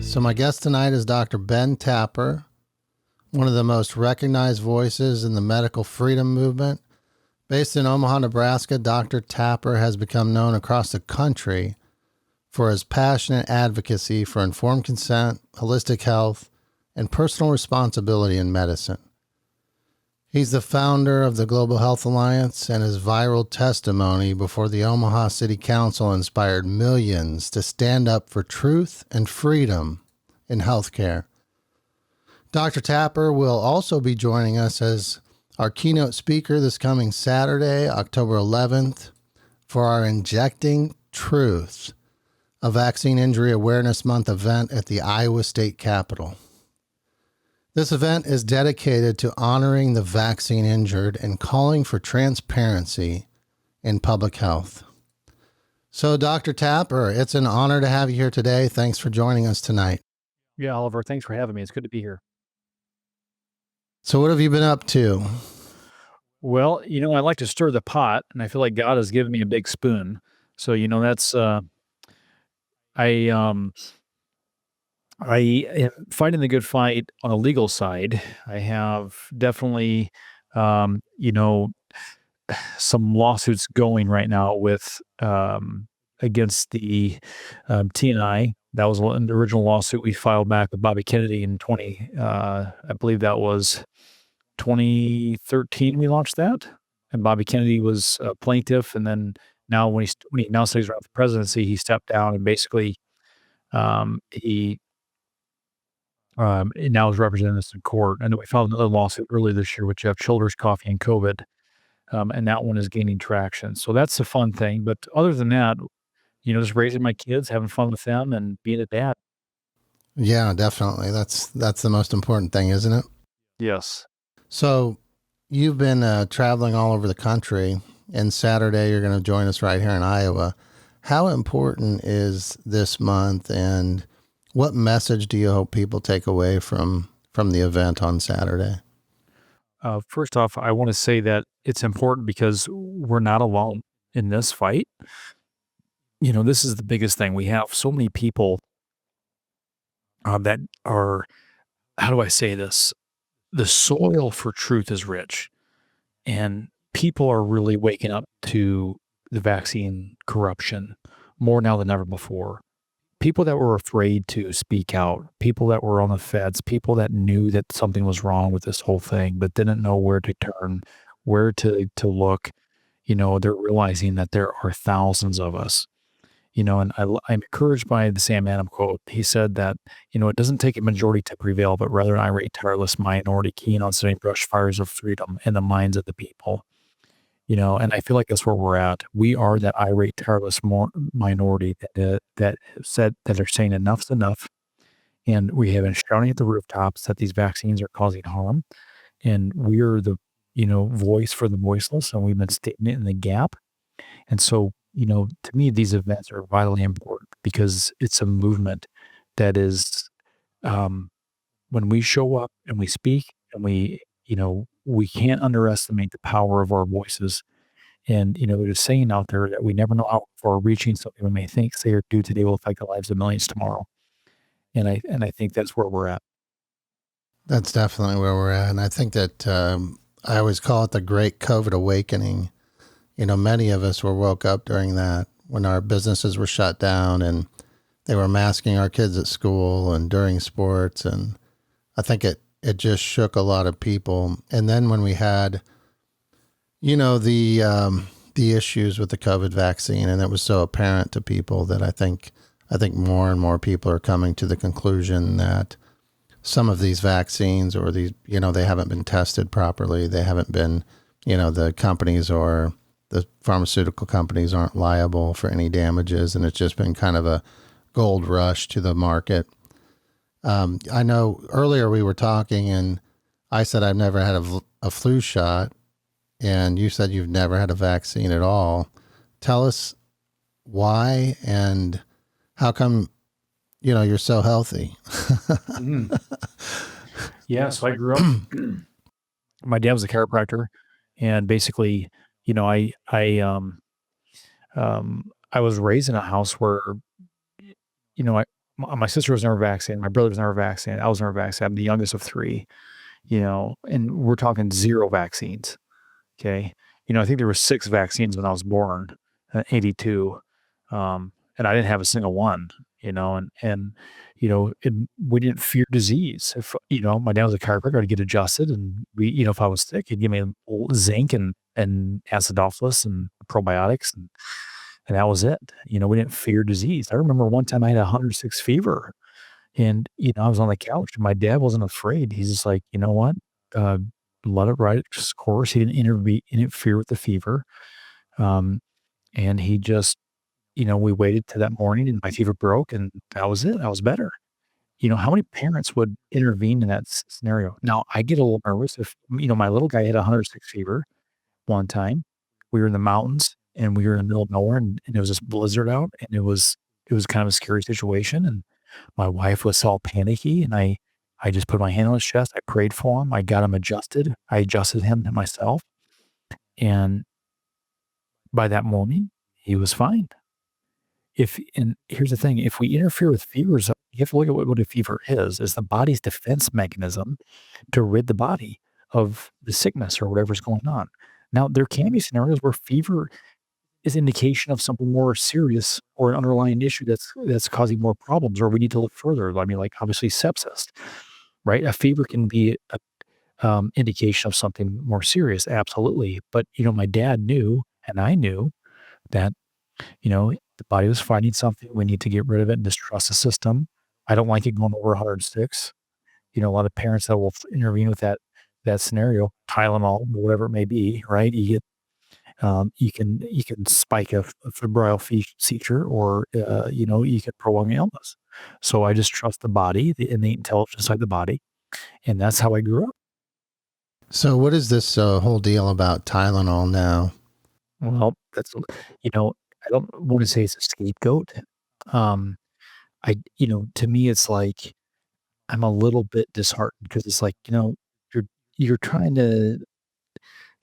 So my guest tonight is Dr. Ben Tapper, one of the most recognized voices in the medical freedom movement. Based in Omaha, Nebraska, Dr. Tapper has become known across the country for his passionate advocacy for informed consent, holistic health, and personal responsibility in medicine. He's the founder of the Global Health Alliance, and his viral testimony before the Omaha City Council inspired millions to stand up for truth and freedom in healthcare. Dr. Tapper will also be joining us as our keynote speaker this coming Saturday, October 11th, for our Injecting Truth, a Vaccine Injury Awareness Month event at the Iowa State Capitol. This event is dedicated to honoring the vaccine injured and calling for transparency in public health. So, Dr. Tapper, it's an honor to have you here today. Thanks for joining us tonight. Yeah, Oliver, thanks for having me. It's good to be here. So what have you been up to? Well, I like to stir the pot, and I feel like God has given me a big spoon. So, that's I am fighting the good fight on a legal side. I have definitely, some lawsuits going right now with against the TNI. That was the original lawsuit we filed back with Bobby Kennedy in I believe that was 2013. We launched that, and Bobby Kennedy was a plaintiff. And then now, when he now says he's around the presidency, he stepped down and basically he now is representing us in court. And then we filed another lawsuit earlier this year with Jeff Childers, Coffee and COVID. And that one is gaining traction. So that's a fun thing. But other than that, just raising my kids, having fun with them, and being a dad. Yeah, definitely. That's the most important thing, isn't it? Yes. So you've been traveling all over the country, and Saturday you're going to join us right here in Iowa. How important is this month, and what message do you hope people take away from the event on Saturday? First off, I want to say that it's important because we're not alone in this fight. This is the biggest thing. We have so many people that are, how do I say this? The soil for truth is rich, and people are really waking up to the vaccine corruption more now than ever before. People that were afraid to speak out, people that were on the fence, people that knew that something was wrong with this whole thing, but didn't know where to turn, where to look. They're realizing that there are thousands of us. And I'm encouraged by the Sam Adams quote. He said that, it doesn't take a majority to prevail, but rather an irate, tireless minority keen on setting brush fires of freedom in the minds of the people. And I feel like that's where we're at. We are that irate, tireless minority that are saying enough's enough. And we have been shouting at the rooftops that these vaccines are causing harm. And we're the, voice for the voiceless, and we've been standing in the gap. And so, to me, these events are vitally important because it's a movement that is, when we show up and we speak and we can't underestimate the power of our voices. And, there's a saying out there that we never know how far reaching something we may think, say, or do today will affect the lives of millions tomorrow. And I think that's where we're at. That's definitely where we're at. And I think that I always call it the great COVID awakening. Many of us were woke up during that when our businesses were shut down and they were masking our kids at school and during sports. And I think it just shook a lot of people. And then when we had, the issues with the COVID vaccine, and it was so apparent to people that I think more and more people are coming to the conclusion that some of these vaccines or these, they haven't been tested properly. They haven't been, the companies or the pharmaceutical companies aren't liable for any damages. And it's just been kind of a gold rush to the market. I know earlier we were talking and I said I've never had a flu shot, and you said you've never had a vaccine at all. Tell us why and how come, you're so healthy. Mm-hmm. Yeah. So I grew up, my dad was a chiropractor, and basically, I was raised in a house where, my sister was never vaccinated. My brother was never vaccinated. I was never vaccinated. I'm the youngest of three, and we're talking 0 vaccines. Okay. I think there were 6 vaccines when I was born, 82. And I didn't have a single one, we didn't fear disease. If, my dad was a chiropractor, I'd get adjusted and if I was sick, he'd give me a little zinc and acidophilus and probiotics and that was it. We didn't fear disease. I remember one time I had 106 fever and, I was on the couch and my dad wasn't afraid. He's just like, you know what? Uh, let it ride its course. He didn't interfere with the fever. And he just, we waited till that morning and my fever broke and that was it. I was better. How many parents would intervene in that scenario? Now I get a little nervous if, my little guy had 106 fever one time. We were in the mountains and we were in the middle of nowhere and it was this blizzard out and it was kind of a scary situation. And my wife was all panicky and I just put my hand on his chest. I prayed for him. I got him adjusted. I adjusted him to myself. And by that morning, he was fine. And here's the thing, if we interfere with fevers, you have to look at what a fever is the body's defense mechanism to rid the body of the sickness or whatever's going on. Now, there can be scenarios where fever is indication of something more serious or an underlying issue that's causing more problems, or we need to look further. I mean, like obviously sepsis, right? A fever can be a indication of something more serious, absolutely. But my dad knew, and I knew that the body was fighting something. We need to get rid of it and just trust the system. I don't like it going over 106. A lot of parents that will intervene with that scenario, Tylenol, whatever it may be, right? You get you can spike a febrile feature, or you can prolong illness. So I just trust the body, the innate intelligence inside the body, and that's how I grew up. So what is this whole deal about Tylenol now? Well, that's I don't want to say it's a scapegoat. Um, to me, it's like I'm a little bit disheartened because it's like you're trying to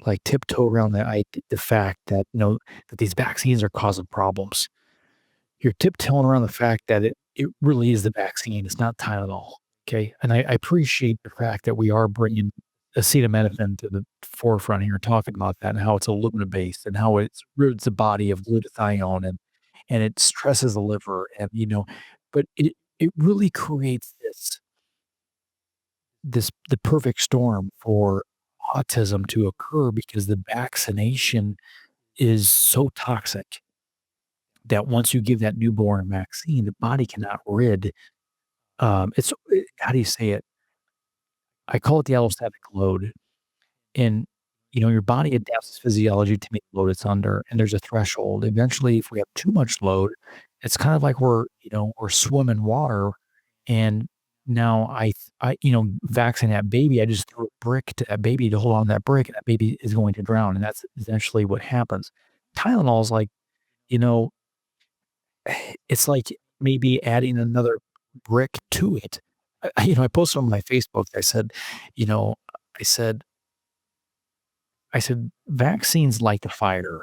like tiptoe around the fact that that these vaccines are causing problems. You're tiptoeing around the fact that it really is the vaccine. It's not Tylenol. Okay. And I appreciate the fact that we are bringing acetaminophen to the forefront here, talking about that and how it's aluminum based and how it rids the body of glutathione and it stresses the liver and, but it really creates the perfect storm for autism to occur because the vaccination is so toxic that once you give that newborn vaccine, the body cannot rid. How do you say it? I call it the allostatic load. And, your body adapts its physiology to meet the load it's under, and there's a threshold. Eventually, if we have too much load, it's kind of like we're swimming water. And now vaccinate that baby, I just throw a brick to that baby to hold on to that brick, and that baby is going to drown. And that's essentially what happens. Tylenol is like, you know, it's like maybe adding another brick to it. I posted on my Facebook. I said, you know, I said, I said, vaccines light the fire,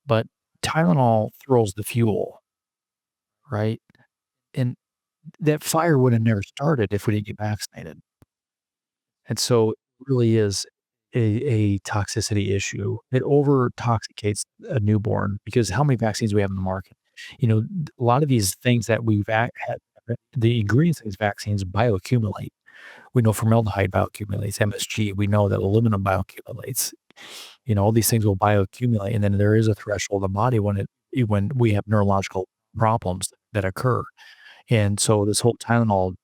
but Tylenol throws the fuel, right? And that fire would have never started if we didn't get vaccinated. And so it really is a toxicity issue. It over toxicates a newborn because how many vaccines do we have in the market? A lot of these things that had, the ingredients of these vaccines bioaccumulate. We know formaldehyde bioaccumulates, MSG. We know that aluminum bioaccumulates. All these things will bioaccumulate, and then there is a threshold in the body when we have neurological problems that occur. And so this whole Tylenol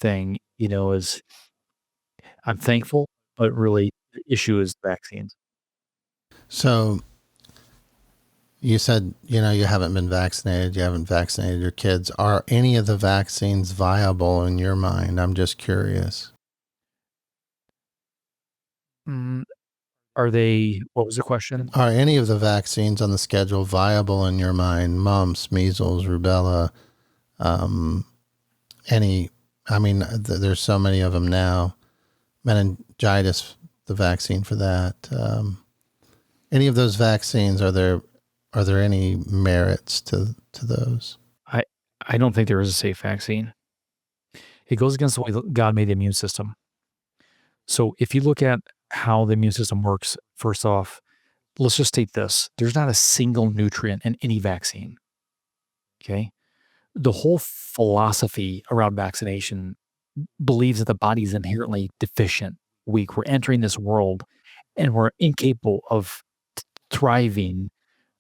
thing, is I'm thankful, but really the issue is vaccines. So you said, you haven't been vaccinated. You haven't vaccinated your kids. Are any of the vaccines viable in your mind? I'm just curious. Are they, what was the question? Are any of the vaccines on the schedule viable in your mind? Mumps, measles, rubella, there's so many of them now. Meningitis, the vaccine for that. Any of those vaccines, are there any merits to those? I don't think there is a safe vaccine. It goes against the way that God made the immune system. So if you look at how the immune system works, first off, let's just state this. There's not a single nutrient in any vaccine. Okay. The whole philosophy around vaccination believes that the body is inherently deficient, weak. We're entering this world and we're incapable of thriving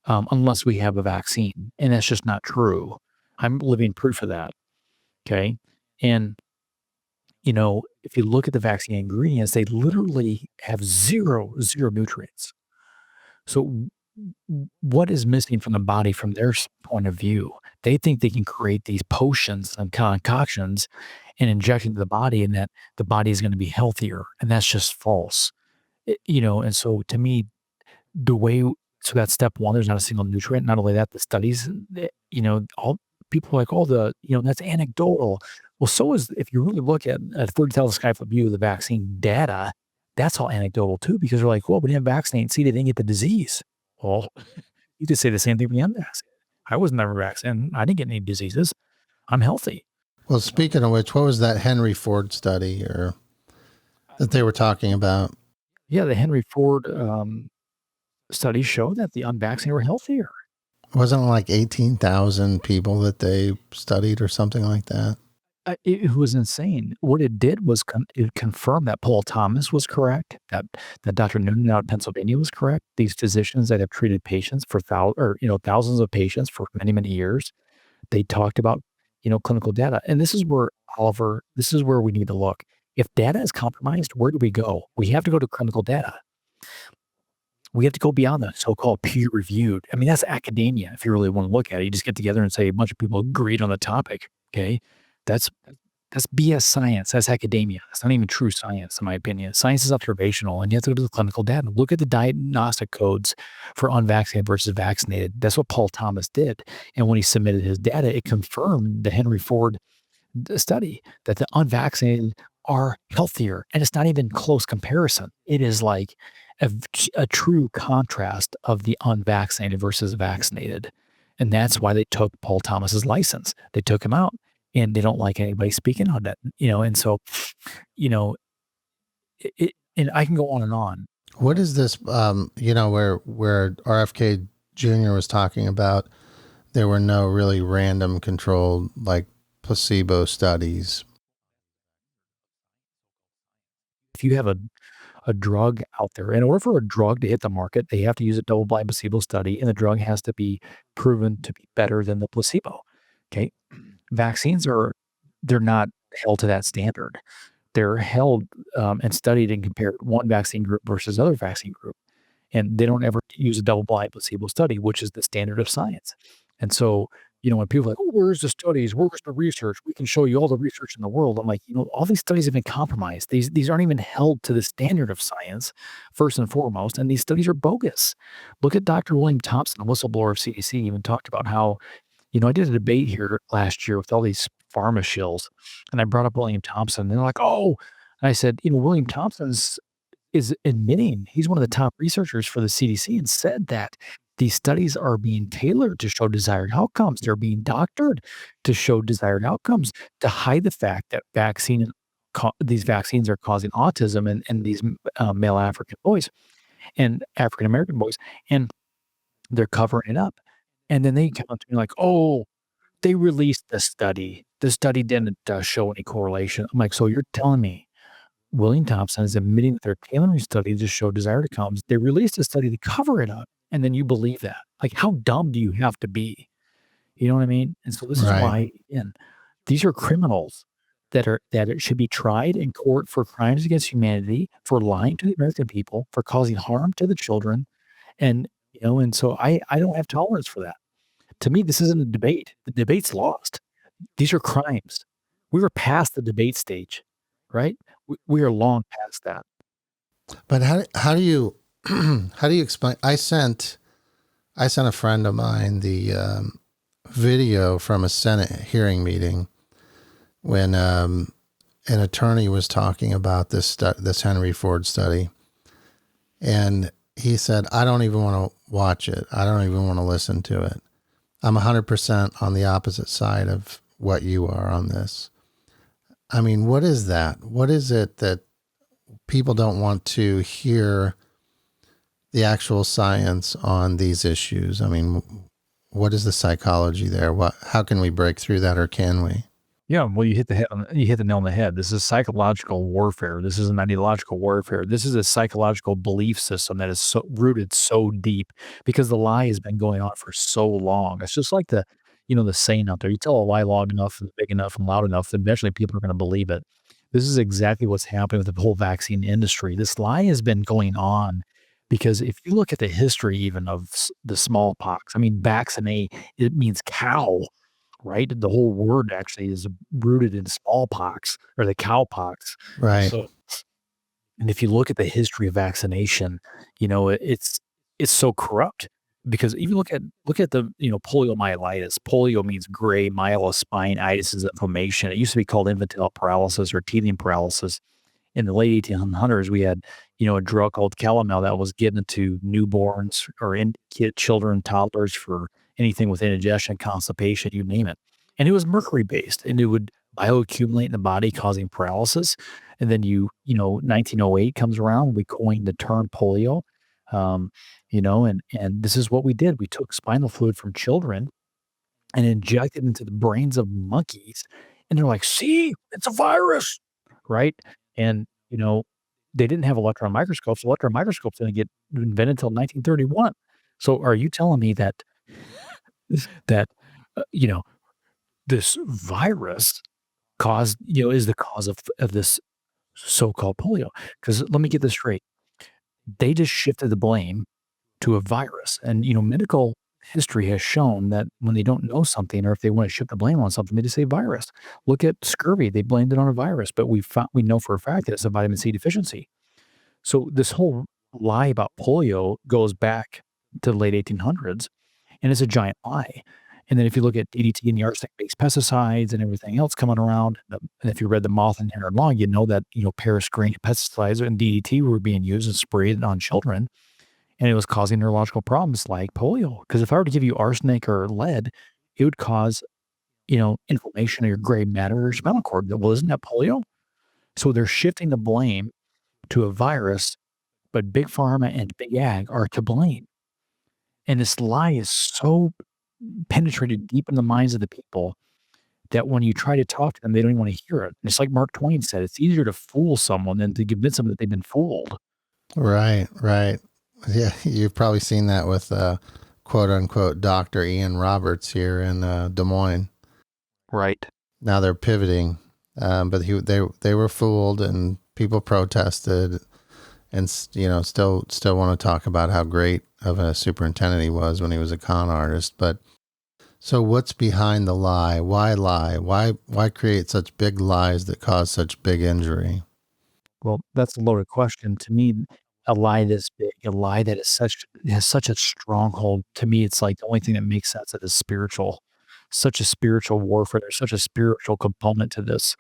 unless we have a vaccine. And that's just not true. I'm living proof of that. Okay. And, if you look at the vaccine ingredients, they literally have zero nutrients. So, what is missing from the body from their point of view? They think they can create these potions and concoctions and inject into the body, and that the body is going to be healthier. And that's just false. And so to me, the way so that's step one, there's not a single nutrient. Not only that, the studies, all people are like, oh, that's anecdotal. Well, so is if you really look at a 30,000 sky foot view of the vaccine data, that's all anecdotal too, because they're like, well, we didn't vaccinate. See, they didn't get the disease. Well, you could say the same thing for the unvaccinated. I was never vaccinated. I didn't get any diseases. I'm healthy. Well, speaking of which, what was that Henry Ford study that they were talking about? Yeah, the Henry Ford studies show that the unvaccinated were healthier. Wasn't it like 18,000 people that they studied or something like that? It was insane. What it did was it confirmed that Paul Thomas was correct, that Dr. Noonan out of Pennsylvania was correct. These physicians that have treated patients for thousands of patients for many, many years, they talked about, clinical data. And this is where, Oliver, this is where we need to look. If data is compromised, where do we go? We have to go to clinical data. We have to go beyond the so-called peer-reviewed. I mean, that's academia. If you really want to look at it, you just get together and say a bunch of people agreed on the topic. Okay, that's BS science. That's academia. It's not even true science, in my opinion. Science is observational, and you have to go to the clinical data. Look at the diagnostic codes for unvaccinated versus vaccinated. That's what Paul Thomas did. And when he submitted his data, it confirmed the Henry Ford study that the unvaccinated are healthier. And it's not even close comparison. It is like a true contrast of the unvaccinated versus vaccinated. And that's why they took Paul Thomas's license. They took him out, and they don't like anybody speaking on that, and so, and I can go on and on. What is this, where RFK Jr. was talking about there were no really random controlled, like placebo studies? If you have a drug out there, in order for a drug to hit the market, they have to use a double-blind placebo study, and the drug has to be proven to be better than the placebo. Okay. Vaccines they're not held to that standard. They're held and studied and compared one vaccine group versus other vaccine group. And they don't ever use a double-blind placebo study, which is the standard of science. And so, when people are like, oh, where's the studies? Where's the research? We can show you all the research in the world. I'm like, all these studies have been compromised. These aren't even held to the standard of science, first and foremost. And these studies are bogus. Look at Dr. William Thompson, a whistleblower of CDC, even talked about how, I did a debate here last year with all these pharma shills, and I brought up William Thompson, and they're like, oh, and I said, William Thompson is admitting he's one of the top researchers for the CDC, and said that these studies are being tailored to show desired outcomes. They're being doctored to show desired outcomes, to hide the fact that these vaccines are causing autism in these male African boys and African American boys, and they're covering it up. And then they come to me like, oh, they released the study. The study didn't show any correlation. I'm like, so you're telling me William Thompson is admitting that they're tailoring study to show desired outcomes. They released a study to cover it up, and then you believe that? Like, how dumb do you have to be? You know what I mean? And so this is why, again, these are criminals that it should be tried in court for crimes against humanity, for lying to the American people, for causing harm to the children, and and so I don't have tolerance for that. To me, this isn't a debate. The debate's lost. These are crimes. We were past the debate stage, right? We are long past that. But how do you how do you explain? I sent a friend of mine the video from a Senate hearing meeting when an attorney was talking about this Henry Ford study, and he said, "I don't even want to watch it. I don't even want to listen to it." I'm 100% on the opposite side of what you are on this. I mean, what is that? What is it that people don't want to hear the actual science on these issues? I mean, what is the psychology there? How can we break through that, or can we? Yeah, well, you hit the nail on the head. This is psychological warfare. This is an ideological warfare. This is a psychological belief system that is rooted so deep because the lie has been going on for so long. It's just like the saying out there. You tell a lie long enough and big enough and loud enough, then eventually people are going to believe it. This is exactly what's happening with the whole vaccine industry. This lie has been going on because if you look at the history even of the smallpox, I mean, vaccinate, it means cow, right? The whole word actually is rooted in smallpox or the cowpox. Right. So, and if you look at the history of vaccination, it's so corrupt because even look at the poliomyelitis. Polio means gray, myelo spine, itis is inflammation. It used to be called infantile paralysis or teething paralysis. In the late 1800s, we had, a drug called calomel that was given to newborns or children, toddlers for anything with indigestion, constipation, you name it. And it was mercury based and it would bioaccumulate in the body, causing paralysis. And then 1908 comes around, we coined the term polio. And this is what we did. We took spinal fluid from children and injected into the brains of monkeys. And they're like, see, it's a virus, right? And, they didn't have electron microscopes. Electron microscopes didn't get invented until 1931. So are you telling me that, uh, you know, this virus is the cause of this so-called polio? Because let me get this straight. They just shifted the blame to a virus. And, medical history has shown that when they don't know something or if they want to shift the blame on something, they just say virus. Look at scurvy. They blamed it on a virus, but we know for a fact that it's a vitamin C deficiency. So this whole lie about polio goes back to the late 1800s, and it's a giant lie. And then if you look at DDT and the arsenic-based pesticides and everything else coming around, and if you read the Moth and Hare Law, you know that Paris green pesticides and DDT were being used and sprayed on children, and it was causing neurological problems like polio. Because if I were to give you arsenic or lead, it would cause inflammation of your gray matter or spinal cord. Well, isn't that polio? So they're shifting the blame to a virus, but big pharma and big ag are to blame. And this lie is so penetrated deep in the minds of the people that when you try to talk to them, they don't even want to hear it. And it's like Mark Twain said, it's easier to fool someone than to convince them that they've been fooled. Right. Right. Yeah. You've probably seen that with quote unquote Dr. Ian Roberts here in Des Moines. Right. Now they're pivoting, but they were fooled, and people protested, and still want to talk about how great of a superintendent he was when he was a con artist. But so what's behind the lie? Why lie? Why create such big lies that cause such big injury? Well, that's a loaded question. To me, a lie this big, a lie that has such a stronghold. To me, it's like the only thing that makes sense that is spiritual. Such a spiritual warfare. There's such a spiritual component to this.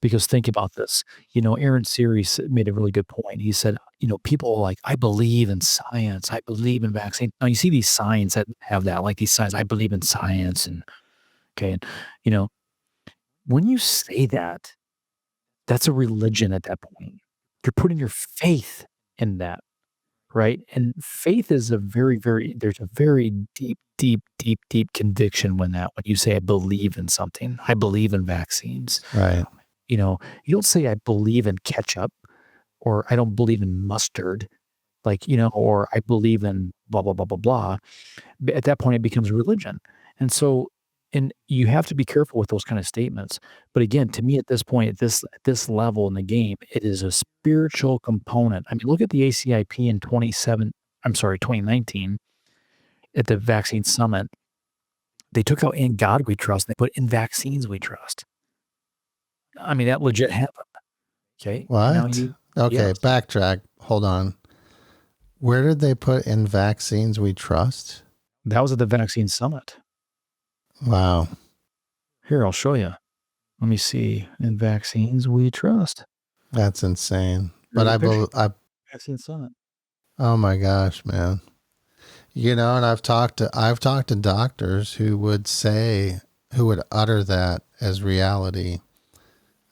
Because think about this. Aaron Series made a really good point. He said, people are like, I believe in science. I believe in vaccine. Now you see these signs that have that, like these signs, I believe in science. And okay. And, when you say that, that's a religion at that point. You're putting your faith in that, right? And faith is there's a very deep, deep, deep, deep conviction when you say, I believe in something. I believe in vaccines. Right. You don't say, I believe in ketchup or I don't believe in mustard, or I believe in blah, blah, blah, blah, blah. At that point, it becomes religion. And so, and you have to be careful with those kind of statements. But again, to me, at this point, at this level in the game, it is a spiritual component. I mean, look at the ACIP in 2019 at the vaccine summit. They took out "In God We Trust" and they put "In Vaccines We Trust." I mean, that legit happened. Okay. And now What? Okay, yes, backtrack. Hold on. Where did they put "In Vaccines We Trust"? that was at the vaccine summit. Wow. Here, I'll show you. Let me see. "In Vaccines We Trust." That's insane. Here's But a I picture. believe, Vaccine summit. oh my gosh, man. And I've talked to doctors who would utter that as reality.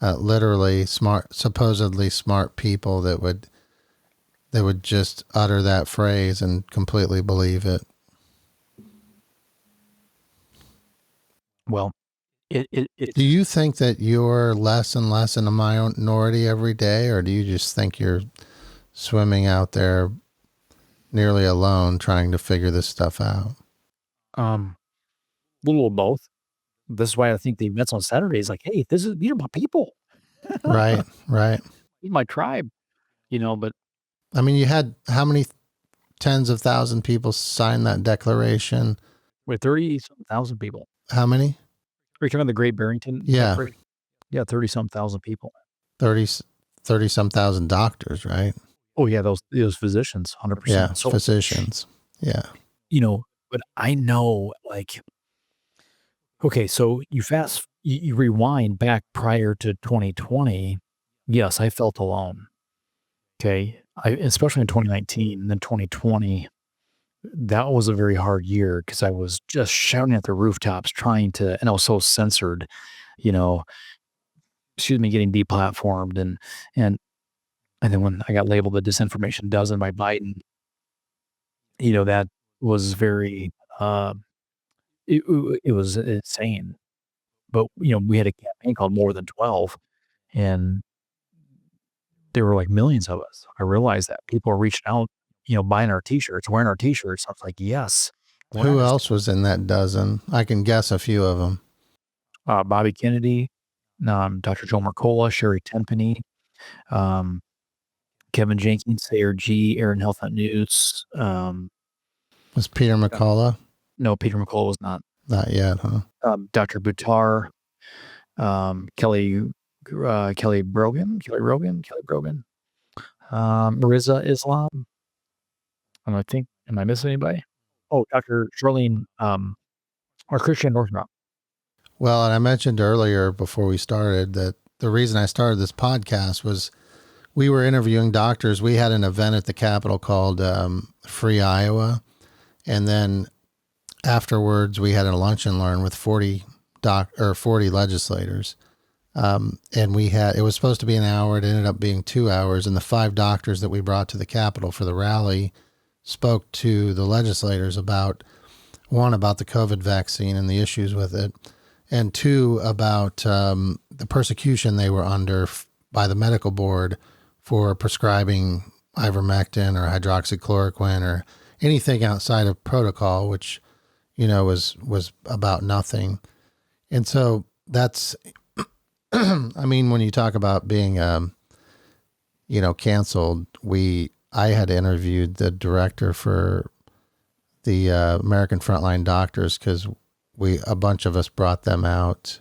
Literally supposedly smart people that would just utter that phrase and completely believe it. Well, it Do you think that you're less and less in a minority every day, or do you just think you're swimming out there nearly alone trying to figure this stuff out? little of both. This is why I think the events on Saturday is like, hey, these are my people. Right, right. These are my tribe, but I mean, you had how many tens of thousand people sign that declaration? with 30,000 people. How many? Are you talking about the Great Barrington Yeah, Declaration? Yeah, 30-some thousand people. 30, 30 some thousand doctors, right? Oh yeah, those physicians, Yeah, 100%. So, physicians. Yeah. but I know, like, okay, so you rewind back prior to 2020. Yes, I felt alone. Okay, especially in 2019 and then 2020. That was a very hard year because I was just shouting at the rooftops trying to, and I was so censored, you know, getting deplatformed and and then when I got labeled the disinformation dozen by Biden, that was very, uh, it was insane. But, we had a campaign called More Than 12, and there were, like, millions of us. I realized that people were reaching out, buying our T-shirts, wearing our T-shirts. I was like, "Yes, Who awareness." else was in that dozen? I can guess a few of them. Bobby Kennedy, Dr. Joe Mercola, Sherry Tenpenny, um, Kevin Jenkins, Sayer G, Aaron Health Nut News. Was Peter McCullough? No, Peter McCullough was not. Not yet, huh? Dr. Buttar, Kelly Brogan, Marissa Islam. And I think, am I missing anybody? Oh, Dr. Charlene, or Christian Northrup. Well, and I mentioned earlier before we started that the reason I started this podcast was we were interviewing doctors. We had an event at the Capitol called Free Iowa. And then afterwards, we had a lunch and learn with 40 legislators. And it was supposed to be an hour. It ended up being 2 hours. And the 5 doctors that we brought to the Capitol for the rally spoke to the legislators about, one, about the COVID vaccine and the issues with it, and 2, about the persecution they were under by the medical board for prescribing ivermectin or hydroxychloroquine or anything outside of protocol, which, was about nothing. And so that's, I mean, when you talk about being, canceled, I had interviewed the director for the American Frontline Doctors because a bunch of us brought them out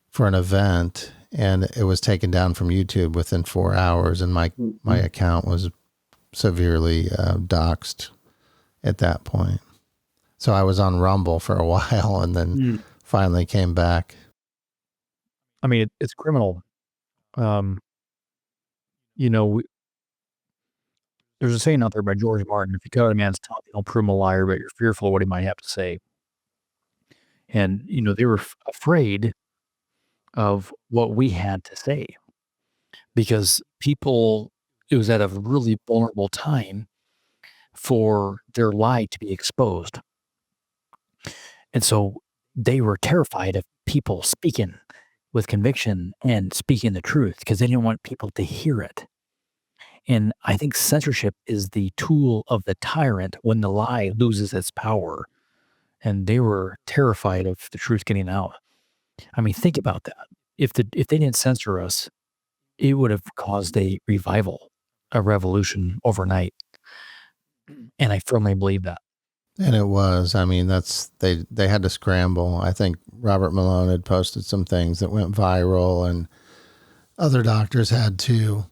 for an event, and it was taken down from YouTube within 4 hours, and my account was severely doxxed at that point. So I was on Rumble for a while, and then finally came back. I mean, it's criminal. There's a saying out there by George Martin: "If you cut a man's tongue, don't prove him a liar, but you're fearful of what he might have to say." And they were afraid of what we had to say because it was at a really vulnerable time for their lie to be exposed. And so they were terrified of people speaking with conviction and speaking the truth because they didn't want people to hear it. And I think censorship is the tool of the tyrant when the lie loses its power. And they were terrified of the truth getting out. I mean, think about that. If they didn't censor us, it would have caused a revival, a revolution overnight. And I firmly believe that. And it was, I mean, they had to scramble. I think Robert Malone had posted some things that went viral, and other doctors had too.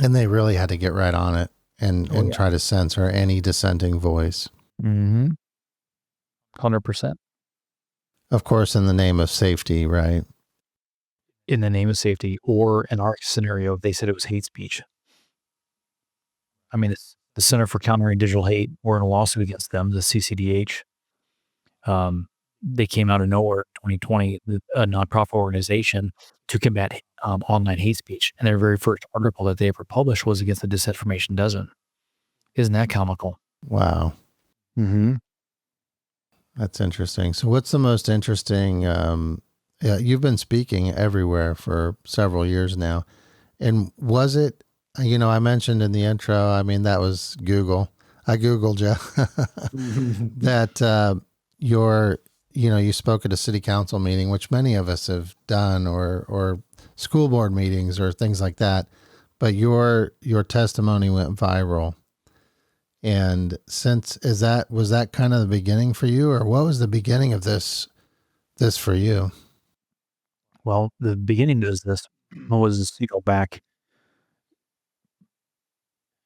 And they really had to get right on it and try to censor any dissenting voice. 100%. Of course, in the name of safety, right? In the name of safety, or in our scenario, they said it was hate speech. I mean, it's the Center for Countering Digital Hate. We're in a lawsuit against them, the CCDH. They came out of nowhere in 2020, a nonprofit organization to combat online hate speech. And their very first article that they ever published was against the Disinformation Dozen. Isn't that comical? Wow. Mm-hmm. That's interesting. So what's the most interesting, you've been speaking everywhere for several years now. And was it, I mentioned in the intro, I mean, that was Google. I Googled you that you spoke at a city council meeting, which many of us have done, or school board meetings or things like that. But your testimony went viral. And was that kind of the beginning for you, or what was the beginning of this for you? Well, the beginning of this was, back,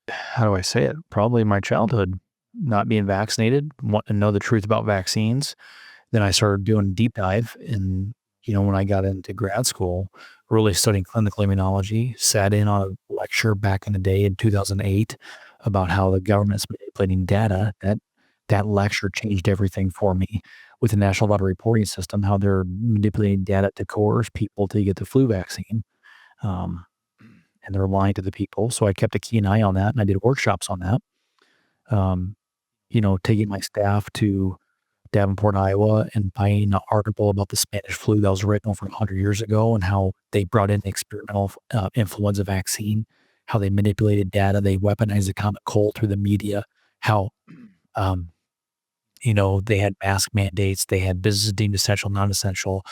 how do I say it? Probably my childhood, not being vaccinated, wanting to know the truth about vaccines. Then I started doing a deep dive in, when I got into grad school, really studying clinical immunology, sat in on a lecture back in the day in 2008 about how the government's manipulating data. That lecture changed everything for me with the National Lottery Reporting System, how they're manipulating data to coerce people to get the flu vaccine. And they're lying to the people. So I kept a keen eye on that, and I did workshops on that. Taking my staff to Davenport, Iowa, and buying an article about the Spanish flu that was written over 100 years ago and how they brought in the experimental influenza vaccine, how they manipulated data, they weaponized the common cold through the media, how, they had mask mandates, they had business deemed essential, non-essential,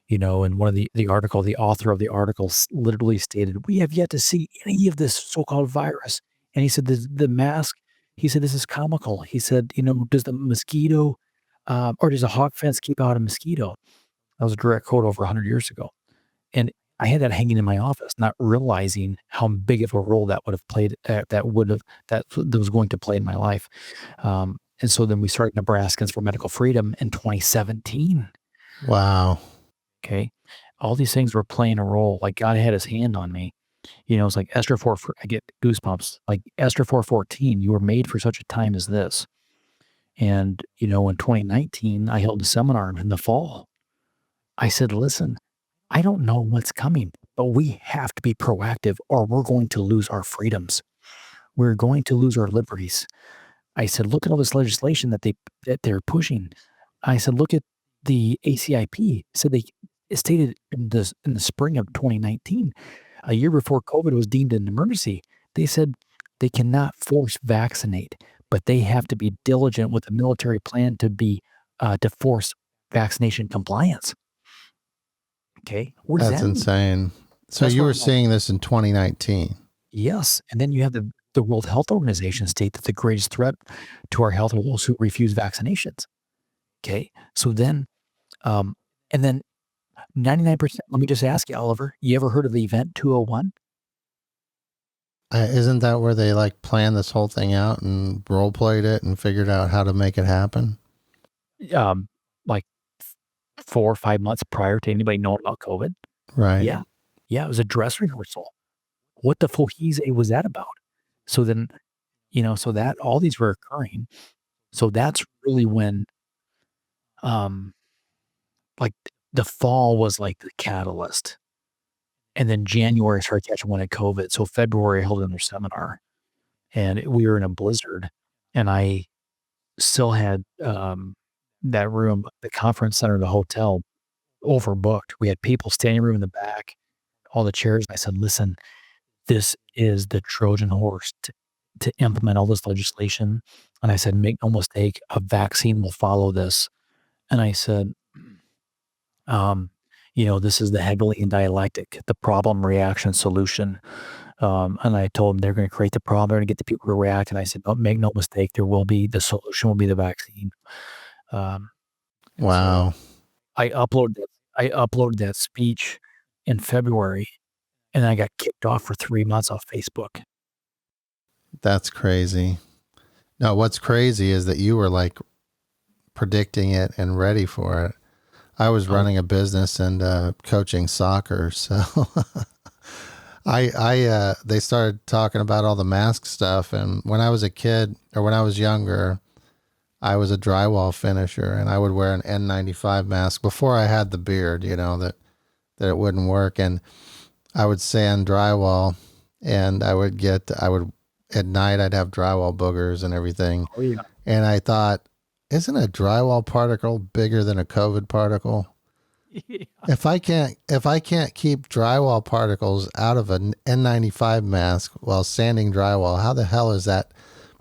and one of the author of the article literally stated, "We have yet to see any of this so-called virus." And he said, the mask, he said, "This is comical." He said, "Does the mosquito, or does a hawk fence keep out a mosquito?" That was a direct quote over 100 years ago. And I had that hanging in my office, not realizing how big of a role that would have played, that was going to play in my life. And so then we started Nebraskans for Medical Freedom in 2017. Wow. Okay. All these things were playing a role. Like God had his hand on me. It's like Esther 4, I get goosebumps. Like Esther 4:14, you were made for such a time as this. And, in 2019, I held a seminar in the fall. I said, listen, I don't know what's coming, but we have to be proactive or we're going to lose our freedoms. We're going to lose our liberties. I said, look at all this legislation that they're pushing. I said, look at the ACIP. So they stated in the spring of 2019, a year before COVID was deemed an emergency. They said they cannot force vaccinate, but they have to be diligent with a military plan to force vaccination compliance. Okay, what does That's that mean? insane. So you were seeing this in 2019. Yes, and then you have the World Health Organization state that the greatest threat to our health are those who refuse vaccinations. Okay, so then, and then 99%. Let me just ask you, Oliver, you ever heard of the Event 201? Isn't that where they planned this whole thing out and role played it and figured out how to make it happen? Like 4 or 5 months prior to anybody knowing about COVID. Right. Yeah, it was a dress rehearsal. What the fohize was that about? So then, so that all these were occurring. So that's really when, like the fall was like the catalyst. And then January started catching one at COVID. So February I held another seminar and we were in a blizzard and I still had, that room, the conference center, the hotel overbooked. We had people standing room in the back, all the chairs. I said, listen, this is the Trojan horse to implement all this legislation. And I said, make no mistake, a vaccine will follow this. And I said, this is the Hegelian dialectic, the problem, reaction, solution. And I told them they're going to create the problem, they're going to get the people to react. And I said, don't make no mistake, the solution will be the vaccine. Wow. So I uploaded that speech in February, and I got kicked off for 3 months off Facebook. That's crazy. No, what's crazy is that you were predicting it and ready for it. I was running a business and coaching soccer, so They started talking about all the mask stuff, and when I was a kid or when I was younger, I was a drywall finisher, and I would wear an N95 mask before I had the beard. That it wouldn't work, and I would sand drywall, and I would at night I'd have drywall boogers and everything, Oh yeah. and I thought, isn't a drywall particle bigger than a COVID particle? If I can't keep drywall particles out of an N95 mask while sanding drywall, how the hell is that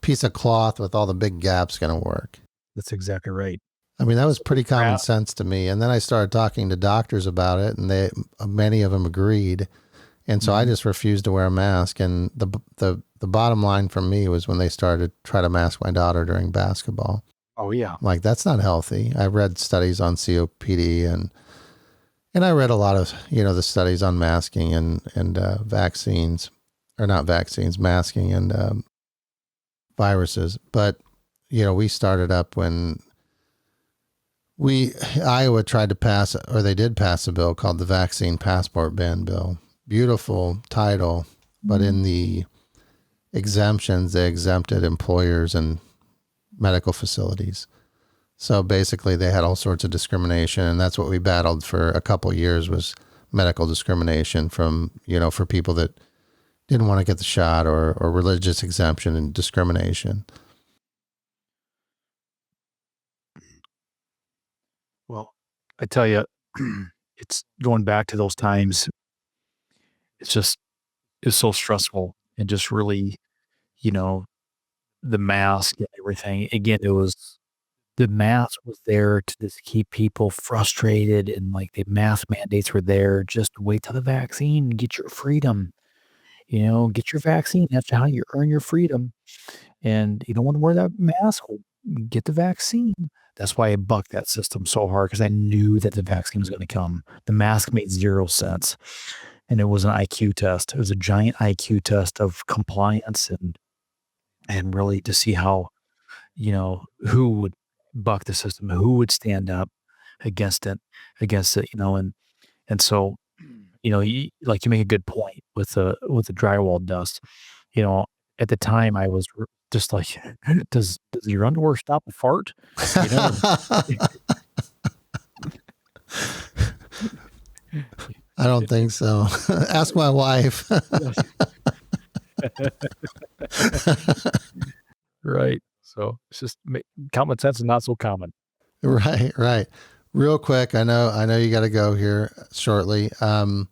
piece of cloth with all the big gaps going to work? That's exactly right. I mean, that was pretty common Crap. sense to me. And then I started talking to doctors about it, and many of them agreed. And so I Mhm. just refused to wear a mask. And the bottom line for me was when they started to try to mask my daughter during basketball. Oh yeah. Like, that's not healthy. I read studies on COPD, and I read a lot of, the studies on masking and vaccines, or not vaccines, masking and viruses. But, we started up when Iowa tried to pass, or they did pass a bill called the Vaccine Passport Ban Bill. Beautiful title, but in the exemptions, they exempted employers and medical facilities. So basically, they had all sorts of discrimination, and that's what we battled for a couple of years was medical discrimination from for people that didn't want to get the shot, or religious exemption and discrimination. Well, I tell you, it's going back to those times. It's just it's so stressful and just really, you know, the mask and everything. Again, it was the mask was there to just keep people frustrated, and like the mask mandates were there. Just wait till the vaccine, get your freedom. Get your vaccine. That's how you earn your freedom. And you don't want to wear that mask, well, get the vaccine. That's why I bucked that system so hard because I knew that the vaccine was going to come. The mask made 0 sense. And it was an IQ test. It was a giant IQ test of compliance and really to see how, who would buck the system, who would stand up against it, and so, like you make a good point with the drywall dust. You know, at the time I was just like, does your underwear stop a fart? You know, I don't think so. Ask my wife. right. So it's just common sense and not so common. Right, right. Real quick, I know you got to go here shortly. Could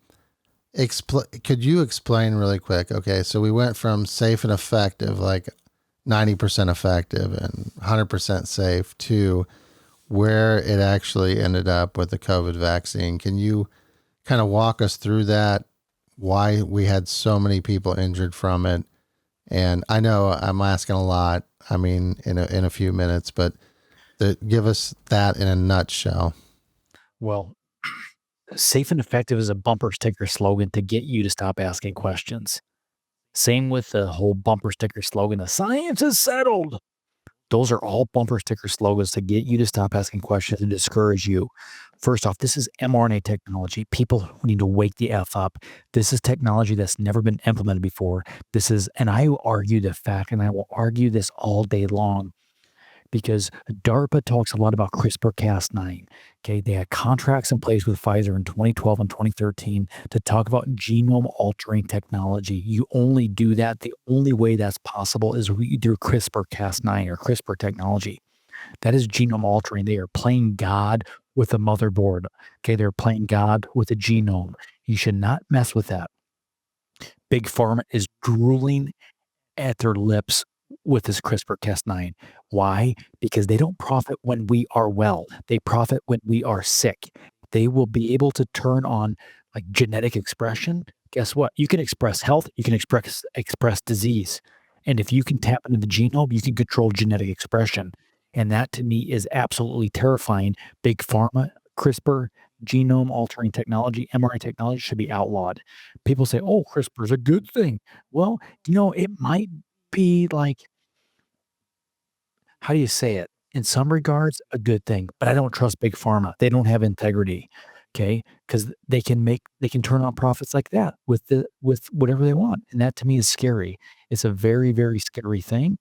you explain really quick? Okay, so we went from safe and effective, like 90% effective and 100% safe, to where it actually ended up with the COVID vaccine. Can you kind of walk us through that? Why we had so many people injured from it? And I know I'm asking a lot. I mean, in a few minutes, but give us that in a nutshell. Well, safe and effective is a bumper sticker slogan to get you to stop asking questions. Same with the whole bumper sticker slogan, the science is settled. Those are all bumper sticker slogans to get you to stop asking questions and discourage you. First off, this is mRNA technology. People need to wake the F up. This is technology that's never been implemented before. And I will argue the fact, and I will argue this all day long, because DARPA talks a lot about CRISPR-Cas9. Okay, they had contracts in place with Pfizer in 2012 and 2013 to talk about genome altering technology. You only do that. The only way that's possible is through CRISPR-Cas9 or CRISPR technology. That is genome altering. They are playing God with a motherboard. Okay, they're playing God with a genome. You should not mess with that. Big Pharma is drooling at their lips with this CRISPR-Cas9. Why? Because they don't profit when we are well. They profit when we are sick. They will be able to turn on like genetic expression. Guess what? You can express health, you can express disease. And if you can tap into the genome, you can control genetic expression. And that to me is absolutely terrifying. Big pharma, CRISPR, genome altering technology, mRNA technology should be outlawed. People say, "Oh, CRISPR is a good thing." Well, it might be like, how do you say it? In some regards, a good thing, but I don't trust big pharma. They don't have integrity. Okay, because they can turn on profits like that with whatever they want, and that to me is scary. It's a very, very scary thing.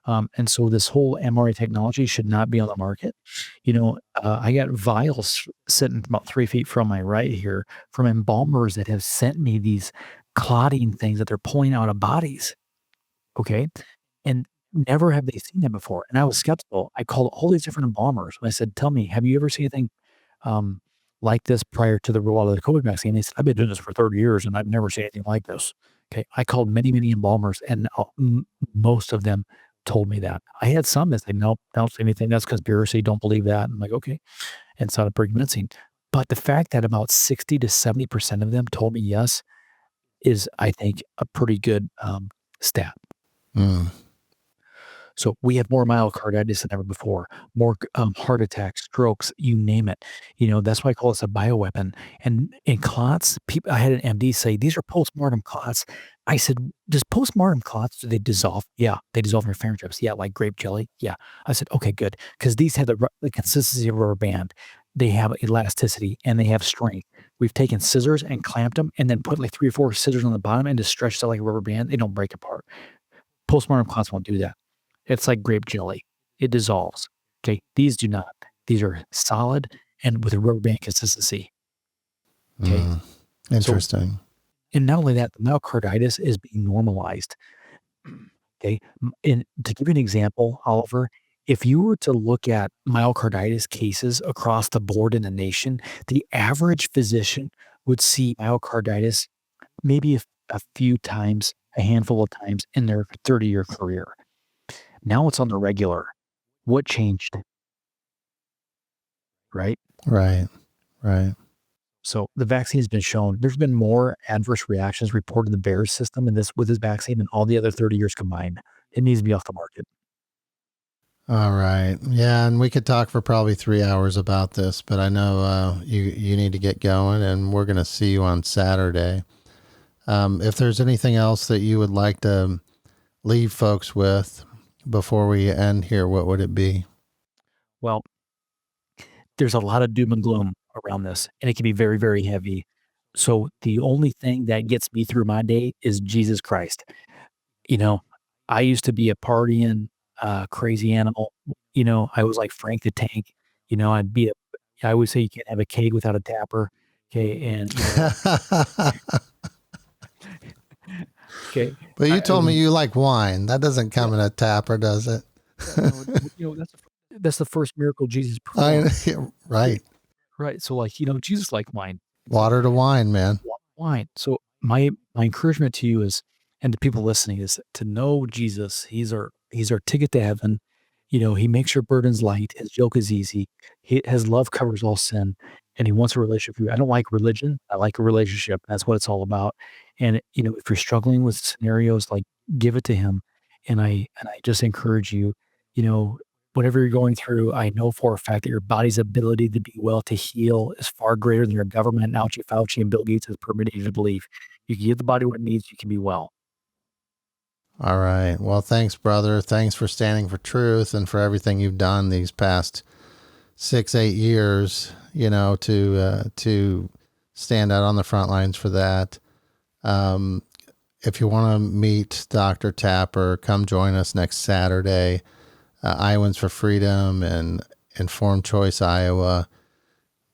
And so this whole mRNA technology should not be on the market. I got vials sitting about 3 feet from my right here from embalmers that have sent me these clotting things that they're pulling out of bodies. Okay, and never have they seen that before. And I was skeptical. I called all these different embalmers. And I said, "Tell me, have you ever seen anything um, like this prior to the rollout of the COVID vaccine?" They said, "I've been doing this for 30 years and I've never seen anything like this." Okay. I called many, many embalmers and most of them told me that. I had some that said, "Nope, don't say anything. That's conspiracy. Don't believe that." I'm like, okay. And sounded pretty convincing. But the fact that about 60 to 70% of them told me yes is, I think, a pretty good stat. Mm. So we have more myocarditis than ever before, more heart attacks, strokes, you name it. That's why I call this a bioweapon. And in clots, I had an MD say, "These are postmortem clots." I said, "Does postmortem clots, do they dissolve?" "Yeah, they dissolve in your fingertips." "Yeah, like grape jelly?" "Yeah." I said, "Okay, good." Because these have the consistency of a rubber band. They have elasticity and they have strength. We've taken scissors and clamped them and then put like 3 or 4 scissors on the bottom and just stretched it like a rubber band. They don't break apart. Postmortem clots won't do that. It's like grape jelly. It dissolves. Okay. These do not. These are solid and with a rubber band consistency. Okay. Interesting. And not only that, the myocarditis is being normalized. Okay. And to give you an example, Oliver, if you were to look at myocarditis cases across the board in the nation, the average physician would see myocarditis maybe a few times, a handful of times in their 30-year career. Now it's on the regular. What changed? Right? Right. So the vaccine has been shown. There's been more adverse reactions reported in the VAERS system with this vaccine than all the other 30 years combined. It needs to be off the market. All right. Yeah, and we could talk for probably 3 hours about this, but I know you need to get going, and we're going to see you on Saturday. If there's anything else that you would like to leave folks with before we end here, what would it be? Well, there's a lot of doom and gloom around this, and it can be very, very heavy. So the only thing that gets me through my day is Jesus Christ. I used to be a partying, crazy animal. I was like Frank the Tank. I always say you can't have a keg without a tapper. Okay. And, okay. But you told me you like wine. That doesn't come in a tapper, does it? That's the first miracle Jesus performed. Right. Right. So Jesus liked wine. Water to wine, man. Wine. So my encouragement to you is, and to people listening, is to know Jesus. He's our ticket to heaven. He makes your burdens light. His yoke is easy. His love covers all sin, and he wants a relationship with you. I don't like religion. I like a relationship. That's what it's all about. And if you're struggling with scenarios, like, give it to him. And I just encourage you, whatever you're going through, I know for a fact that your body's ability to be well, to heal, is far greater than your government and Fauci and Bill Gates has permitted you to believe. You can give the body what it needs. You can be well. All right. Well, thanks, brother. Thanks for standing for truth and for everything you've done these past 6-8 years, to stand out on the front lines for that. If you want to meet Dr. Tapper, come join us next Saturday. Iowans for Freedom and Informed Choice Iowa.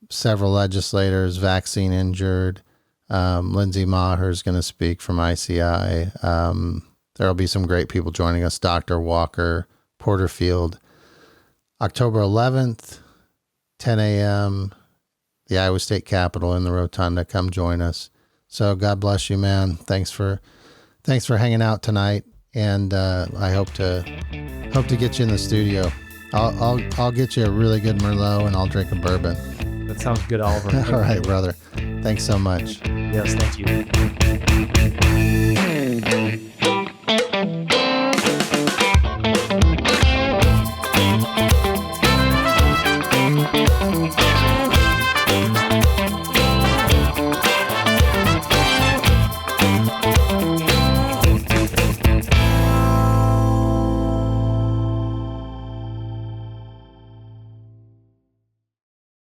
Several legislators, vaccine injured. Lindsay Maher is going to speak from ICI. There'll be some great people joining us. Dr. Walker Porterfield. October 11th, 10 a.m., the Iowa State Capitol in the Rotunda. Come join us. So God bless you, man. Thanks for hanging out tonight. And I hope to get you in the studio. I'll get you a really good Merlot, and I'll drink a bourbon. That sounds good, Oliver. All right, brother. Thanks so much. Yes, thank you.